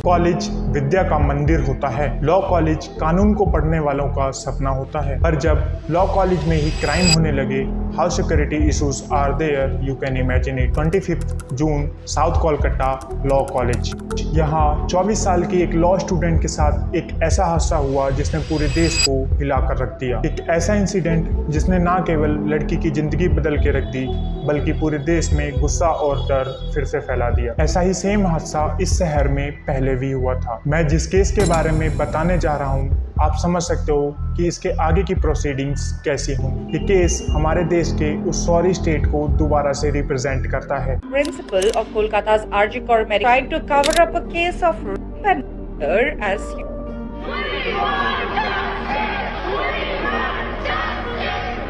College विद्या का मंदिर होता है। लॉ कॉलेज कानून को पढ़ने वालों का सपना होता है, पर जब लॉ कॉलेज में ही क्राइम होने लगे, how security issues are there, you can imagine it. 25 June, South Kolkata Law College. यहाँ 24 साल की एक लॉ स्टूडेंट के साथ एक ऐसा हादसा हुआ जिसने पूरे देश को हिलाकर रख दिया। एक ऐसा इंसिडेंट जिसने न केवल लड़की की जिंदगी बदल के रख दी, बल्कि पूरे देश में गुस्सा और डर फिर से फैला दिया। ऐसा ही सेम हादसा इस शहर में पहले भी हुआ था। मैं जिस केस के बारे में बताने जा रहा हूँ, आप समझ सकते हो कि इसके आगे की प्रोसीडिंग्स कैसी हों। ये केस हमारे देश के उस सॉरी स्टेट को दोबारा से रिप्रेजेंट करता है। Principal of Kolkata's RG Kar Medical tried to cover up a case of rape and murder as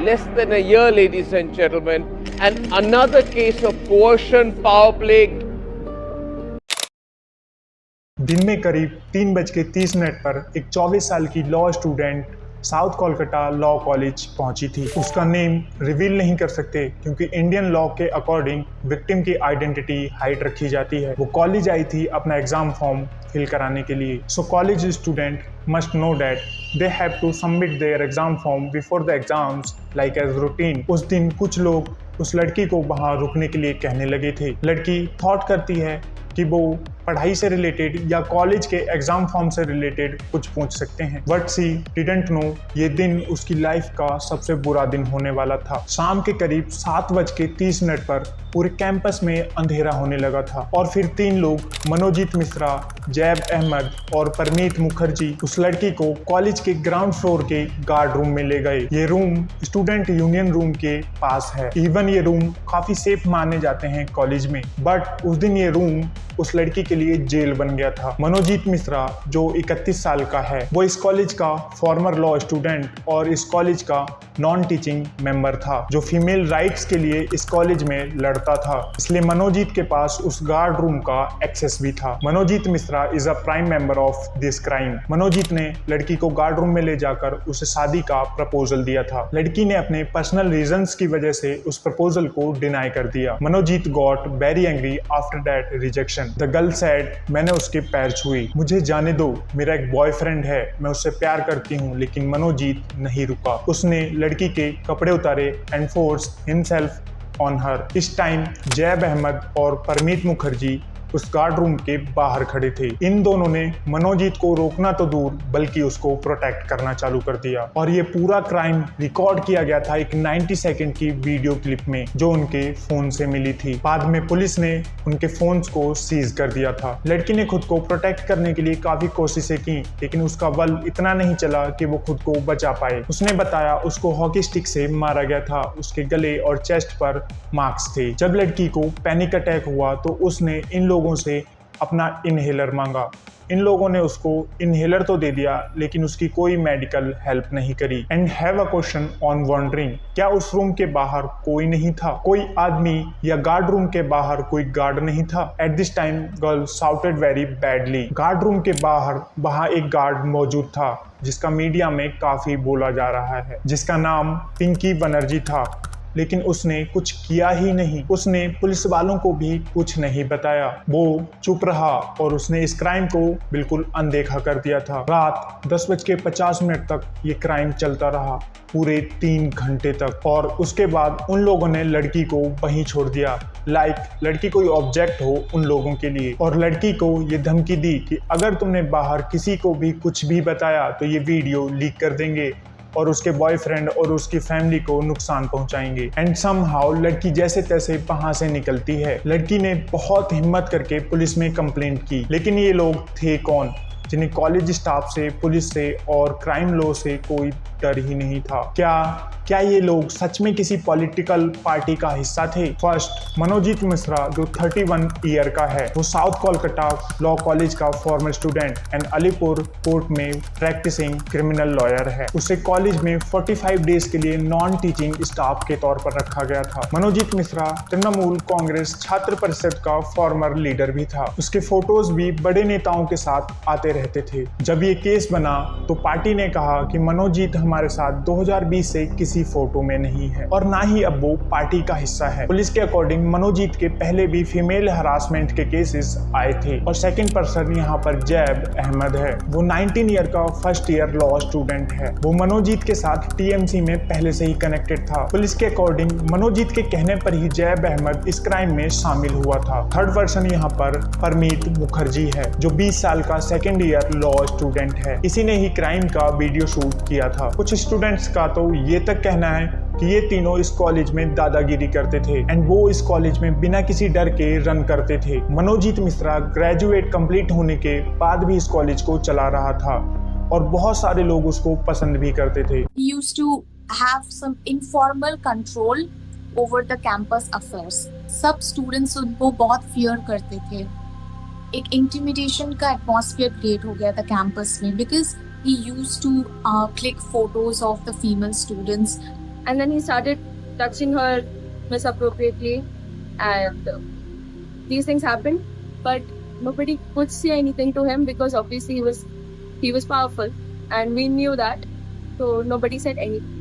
less than a year, ladies and gentlemen, and another case of coercion, power play. दिन में करीब 3:30 पर एक 24 साल की law student south Kolkata Law college पहुंची थी। उसका नेम रिवील नहीं कर सकते क्योंकि इंडियन लॉ के अकॉर्डिंग विक्टिम की आइडेंटिटी हाइड रखी जाती है। वो कॉलेज आई थी अपना एग्जाम फॉर्म फिल कराने के लिए। So college student must know that they have to submit their exam form before the exams like as routine. उस दिन कुछ लोग उस लड़की को वहां रुकने के लिए कहने लगे थे। लड़की थॉट करती है कि वो पढ़ाई से रिलेटेड या कॉलेज के एग्जाम फॉर्म से रिलेटेड कुछ पूछ सकते हैं, बट सी डिडंट नो ये दिन उसकी लाइफ का सबसे बुरा दिन होने वाला था। शाम के करीब 7:30 पर पूरे कैंपस में अंधेरा होने लगा था और फिर 3 लोग मनोजीत मिश्रा, जैब अहमद और परमीत मुखर्जी उस लड़की को कॉलेज के ग्राउंड फ्लोर के गार्ड रूम में ले गए। ये रूम स्टूडेंट यूनियन रूम के पास है। इवन ये रूम काफी सेफ माने जाते हैं कॉलेज में, बट उस दिन ये रूम उस लड़की के लिए जेल बन गया था। मनोजीत मिश्रा जो 31 साल का है, वो इस कॉलेज का फॉर्मर लॉ स्टूडेंट और इस कॉलेज का नॉन टीचिंग मेंबर था जो फीमेल राइट्स के लिए इस कॉलेज में लड़ता था। इसलिए मनोजीत के पास उस गार्ड रूम का एक्सेस भी था। Manojit Mishra is a prime member of this crime. Manojit ने लड़की को गार्ड रूम में ले जाकर उसे शादी का प्रपोजल दिया था। लड़की ने अपने पर्सनल रीजंस की वजह से उस प्रपोजल को डिनाई कर दिया। Manojit got very angry after that rejection. The girl said, मैंने उसके पैर छुई, मुझे जाने दो, मेरा एक बॉयफ्रेंड है, मैं उससे प्यार करती हूँ। लेकिन मनोजीत नहीं रुका। उसने लड़की के कपड़े उतारे and force himself on her. इस टाइम जैब अहमद और परमीत मुखर्जी उस गार्ड रूम के बाहर खड़े थे। इन दोनों ने मनोजीत को रोकना तो दूर बल्कि उसको प्रोटेक्ट करना चालू कर दिया और ये पूरा क्राइम रिकॉर्ड किया गया था एक 90 सेकंड की वीडियो क्लिप में जो उनके फोन से मिली थी। बाद में पुलिस ने उनके फोन्स को सीज कर दिया था। लड़की ने खुद को प्रोटेक्ट करने के लिए काफी कोशिशें की, लेकिन उसका बल इतना नहीं चला कि वो खुद को बचा पाए। उसने बताया उसको हॉकी स्टिक से मारा गया था। उसके गले और चेस्ट पर मार्क्स थे। जब लड़की को पैनिक अटैक हुआ तो उसने इन लोगों से अपना इनहेलर मांगा। इन लोगों ने उसको इनहेलर तो दे दिया, लेकिन उसकी कोई मेडिकल हेल्प नहीं करी। And have a question on wondering, क्या उस रूम के बाहर कोई नहीं था? कोई आदमी या गार्ड रूम के बाहर कोई गार्ड नहीं था? At this time girl shouted very badly. Guard room के बाहर वहां एक गार्ड मौजूद था जिसका मीडिया में काफी बोला जा रहा है, जिसका नाम पिंकी बनर्जी था, लेकिन उसने कुछ किया ही नहीं। उसने पुलिस वालों को भी कुछ नहीं बताया। वो चुप रहा और उसने इस क्राइम को बिल्कुल अनदेखा कर दिया था। रात 10:50 तक ये क्राइम चलता रहा, पूरे 3 घंटे तक। और उसके बाद उन लोगों ने लड़की को वहीं छोड़ दिया, लाइक लड़की कोई ऑब्जेक्ट हो उन लोगों के लिए। और लड़की को ये धमकी दी कि अगर तुमने बाहर किसी को भी कुछ भी बताया तो ये वीडियो लीक कर देंगे और उसके बॉयफ्रेंड और उसकी फैमिली को नुकसान पहुंचाएंगे। एंड समहाउ लड़की जैसे तैसे वहां से निकलती है। लड़की ने बहुत हिम्मत करके पुलिस में कंप्लेंट की, लेकिन ये लोग थे कौन जिन्हें कॉलेज स्टाफ से, पुलिस से और क्राइम लॉ से कोई डर ही नहीं था? क्या ये लोग सच में किसी पॉलिटिकल पार्टी का हिस्सा थे? फर्स्ट, मनोजीत मिश्रा जो 31 ईयर का है, वो साउथ कोलकाता लॉ कॉलेज का farmer student and Alipur court में प्रैक्टिसिंग क्रिमिनल लॉयर है। उसे कॉलेज में 45 डेज के लिए नॉन टीचिंग स्टाफ के तौर पर रखा गया था। मनोजीत मिश्रा तृणमूल कांग्रेस छात्र परिषद का फॉर्मर लीडर भी था। उसके फोटोज भी बड़े नेताओं के साथ आते रहते थे। जब ये केस बना तो पार्टी ने कहा कि मनोजीत हमारे साथ 2020 से किसी फोटो में नहीं है और ना ही अब वो पार्टी का हिस्सा है। पुलिस के अकॉर्डिंग मनोजीत के पहले भी फीमेल हरासमेंट के केसेस आए थे और सेकंड पर्सन यहाँ पर जैब अहमद है। वो 19 ईयर का फर्स्ट ईयर लॉ स्टूडेंट है। वो मनोजीत के साथ टीएमसी में पहले से ही कनेक्टेड था। पुलिस के अकॉर्डिंग मनोजीत के कहने पर ही जैब अहमद इस क्राइम में शामिल हुआ था। थर्ड पर्सन यहाँ पर परमीत मुखर्जी है जो 20 साल का सेकेंड ईयर लॉ स्टूडेंट है। इसी ने ही क्राइम का वीडियो शूट किया था। कुछ स्टूडेंट्स का तो ये तक कहना है कि ये तीनों इस कॉलेज में दादागिरी करते थे एंड वो इस कॉलेज में बिना किसी डर के रन करते थे। मनोजीत मिश्रा ग्रेजुएट कंप्लीट होने के बाद भी इस कॉलेज को चला रहा था और बहुत सारे लोग उसको पसंद भी करते थे। He used to have some informal control over the campus affairs. सब स्टूडेंट्स उनको बहुत फियर करते थे। एक इंटिमिडेशन का एटमॉस्फेयर क्रिएट हो गया था कैंपस में because he used to click photos of the female students. And then he started touching her misappropriately, and these things happened, but nobody could say anything to him because obviously he was powerful, and we knew that, so nobody said anything.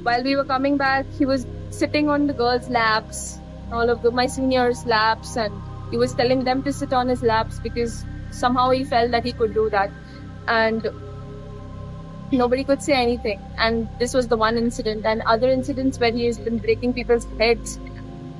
While we were coming back, he was sitting on the girls' laps, all of my seniors' laps, and he was telling them to sit on his laps because somehow he felt that he could do that, and nobody could say anything. And this was the one incident, and other incidents where he has been breaking people's heads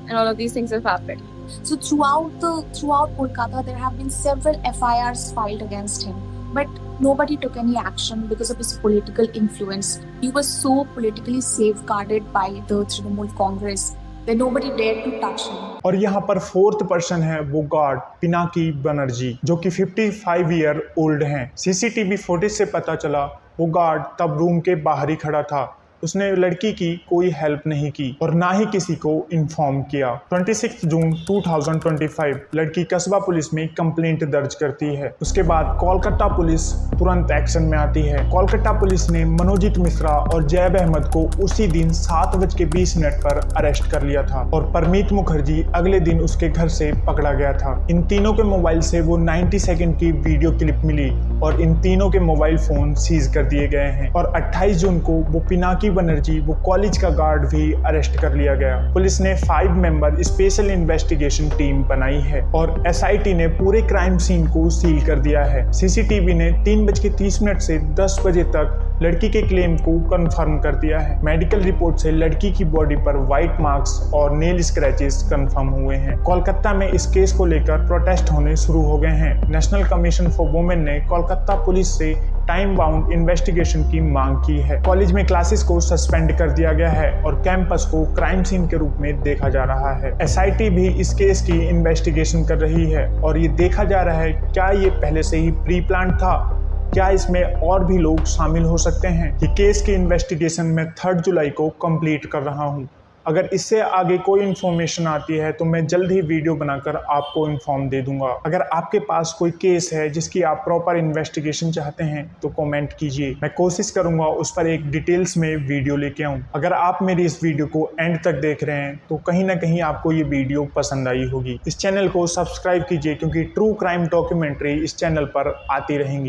and all of these things have happened. So throughout Kolkata, there have been several FIRs filed against him, but nobody took any action because of his political influence. He was so politically safeguarded by the Trinamool Congress that nobody dared to touch him. और यहाँ पर fourth person है वो guard Pinaki Banerjee जो कि 55 year old हैं। CCTV footage से पता चला वो गार्ड तब रूम के बाहर ही खड़ा था। उसने लड़की की कोई हेल्प नहीं की और ना ही किसी को इन्फॉर्म किया। 26 जून 2025 लड़की कस्बा पुलिस में कंप्लेंट दर्ज करती है। उसके बाद कोलकाता पुलिस तुरंत एक्शन में आती है। कोलकाता पुलिस ने मनोजीत मिश्रा और जैब अहमद को उसी दिन 7:20 पर अरेस्ट कर लिया था और परमीत मुखर्जी अगले दिन उसके घर से पकड़ा गया था। इन तीनों के मोबाइल से वो 90 सेकेंड की वीडियो क्लिप मिली और इन तीनों के मोबाइल फोन सीज कर दिए गए हैं और 28 जून को वो पिनाकी बनर्जी वो कॉलेज का गार्ड भी अरेस्ट कर लिया गया। पुलिस ने 5 मेंबर स्पेशल इन्वेस्टिगेशन टीम बनाई है और एसआईटी ने पूरे क्राइम सीन को सील कर दिया है। सीसीटीवी ने 3:30 से 10 बजे तक लड़की के क्लेम को कंफर्म कर दिया है। मेडिकल रिपोर्ट से लड़की की बॉडी पर व्हाइट मार्क्स और नेल स्क्रैचेस कंफर्म हुए हैं। कोलकाता में इस केस को लेकर प्रोटेस्ट होने शुरू हो गए हैं। नेशनल कमीशन फॉर वुमेन ने कोलकाता पुलिस से टाइम बाउंड इन्वेस्टिगेशन की मांग की है। कॉलेज में क्लासेस को सस्पेंड कर दिया गया है और कैंपस को क्राइम सीन के रूप में देखा जा रहा है। एसआईटी भी इस केस की इन्वेस्टिगेशन कर रही है और ये देखा जा रहा है क्या ये पहले से ही प्री प्लान था, क्या इसमें और भी लोग शामिल हो सकते हैं। ये केस की इन्वेस्टिगेशन मैं 3 जुलाई को कंप्लीट कर रहा हूँ। अगर इससे आगे कोई इन्फॉर्मेशन आती है तो मैं जल्द ही वीडियो बनाकर आपको इन्फॉर्म दे दूंगा। अगर आपके पास कोई केस है जिसकी आप प्रॉपर इन्वेस्टिगेशन चाहते हैं तो कमेंट कीजिए, मैं कोशिश करूंगा उस पर एक डिटेल्स में वीडियो लेके आऊं। अगर आप मेरी इस वीडियो को एंड तक देख रहे हैं तो कहीं ना कहीं आपको ये वीडियो पसंद आई होगी। इस चैनल को सब्सक्राइब कीजिए क्योंकि ट्रू क्राइम डॉक्यूमेंट्री इस चैनल पर आती रहेंगी।